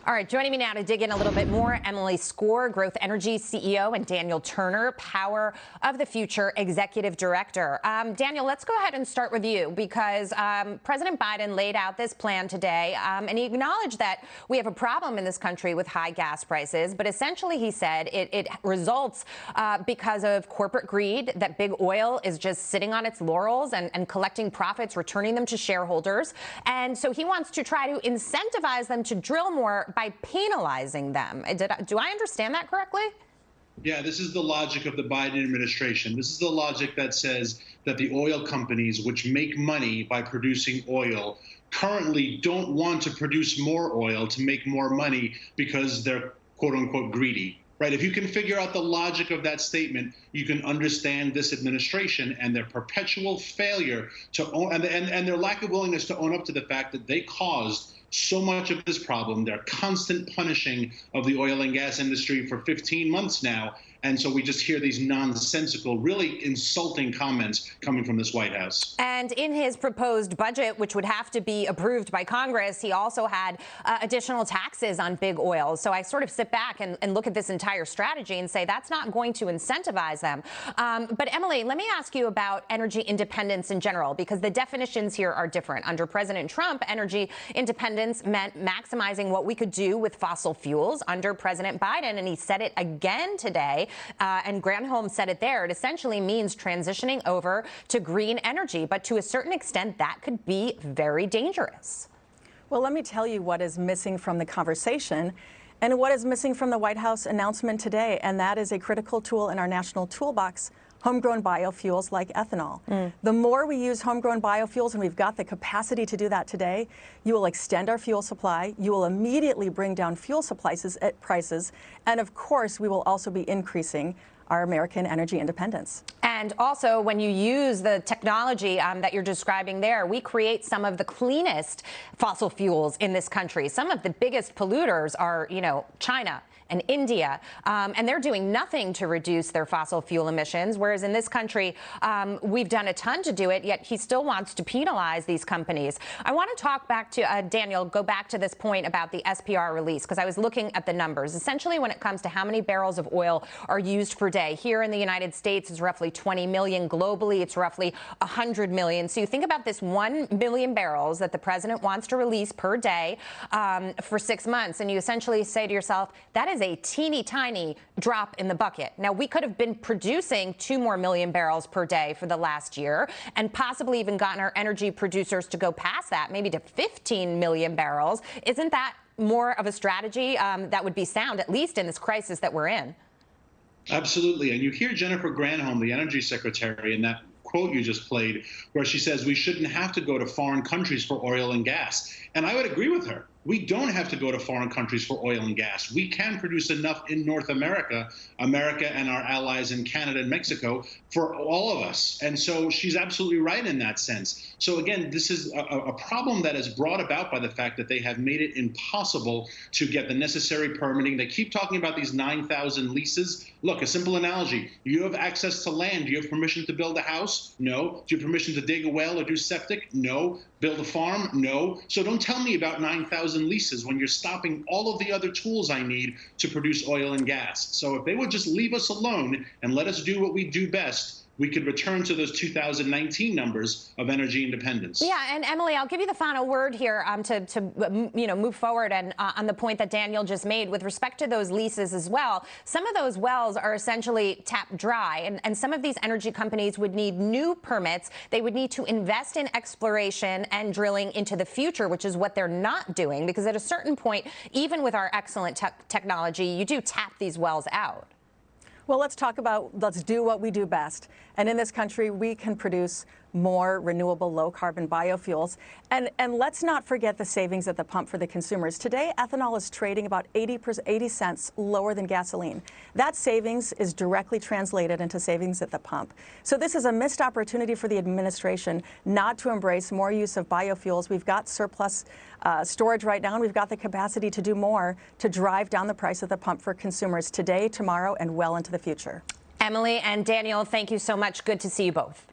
All right, joining me now to dig in a little bit more, Emily Skor, Growth Energy CEO, and Daniel Turner, Power of the Future Executive Director. Daniel, let's go ahead and start with you because President Biden laid out this plan today, and he acknowledged that we have a problem in this country with high gas prices, but essentially he said it results because of corporate greed, that big oil is just sitting on its laurels and collecting profits, returning them to shareholders. And so he wants to try to incentivize them to drill more by penalizing them. Do I understand that correctly? Yeah, this is the logic of the Biden administration. This is the logic that says that the oil companies, which make money by producing oil, currently don't want to produce more oil to make more money because they're quote unquote greedy. Right? If you can figure out the logic of that statement, you can understand this administration and their perpetual failure to own and their lack of willingness to own up to the fact that they caused so much of this problem, their constant punishing of the oil and gas industry for 15 months now. And so we just hear these nonsensical, really insulting comments coming from this White House. And in his proposed budget, which would have to be approved by Congress, he also had additional taxes on big oil. So I sort of sit back and look at this entire strategy and say that's not going to incentivize them. But Emily, let me ask you about energy independence in general, because the definitions here are different. Under President Trump, energy independence meant maximizing what we could do with fossil fuels. Under President Biden, and he said it again today, and Granholm said it there, it essentially means transitioning over to green energy. But to a certain extent, that could be very dangerous. Well, let me tell you what is missing from the conversation and what is missing from the White House announcement today. And that is a critical tool in our national toolbox, homegrown biofuels like ethanol. The more we use homegrown biofuels, and we've got the capacity to do that today, you will extend our fuel supply, you will immediately bring down fuel prices, and of course, we will also be increasing our American energy independence. And also, when you use the technology that you're describing there, we create some of the cleanest fossil fuels in this country. Some of the biggest polluters are, China and India, and they're doing nothing to reduce their fossil fuel emissions, whereas in this country, we've done a ton to do it, yet he still wants to penalize these companies. I want to talk back to, Daniel, go back to this point about the SPR release, because I was looking at the numbers. Essentially, when it comes to how many barrels of oil are used per day, here in the United States, it's roughly 20 million. Globally, it's roughly 100 million. So you think about this 1 million barrels that the president wants to release per day for 6 months, and you essentially say to yourself, that is a teeny tiny drop in the bucket. Now, we could have been producing 2 more million barrels per day for the last year and possibly even gotten our energy producers to go past that, maybe to 15 million barrels. Isn't that more of a strategy that would be sound, at least in this crisis that we're in? Absolutely. And you hear Jennifer Granholm, the energy secretary, in that quote you just played, where she says we shouldn't have to go to foreign countries for oil and gas. And I would agree with her. We don't have to go to foreign countries for oil and gas. We can produce enough in North America, and our allies in Canada and Mexico, for all of us. And so she's absolutely right in that sense. So again, this is a problem that is brought about by the fact that they have made it impossible to get the necessary permitting. They keep talking about these 9,000 leases. Look, a simple analogy. You have access to land. Do you have permission to build a house? No. Do you have permission to dig a well or do septic? No. Build a farm? No. So don't tell me about 9,000 leases when you're stopping all of the other tools I need to produce oil and gas. So if they would just leave us alone and let us do what we do best, we could return to those 2019 numbers of energy independence. Yeah, and Emily, I'll give you the final word here to move forward and on the point that Daniel just made with respect to those leases as well. Some of those wells are essentially tapped dry, and some of these energy companies would need new permits. They would need to invest in exploration and drilling into the future, which is what they're not doing, because at a certain point, even with our excellent technology, you do tap these wells out. Well, let's do what we do best. And in this country, we can produce more renewable, low-carbon biofuels. And let's not forget the savings at the pump for the consumers. Today, ethanol is trading about 80 cents lower than gasoline. That savings is directly translated into savings at the pump. So this is a missed opportunity for the administration not to embrace more use of biofuels. We've got surplus storage right now, and we've got the capacity to do more to drive down the price at the pump for consumers today, tomorrow, and well into the future. Emily and Daniel, thank you so much. Good to see you both.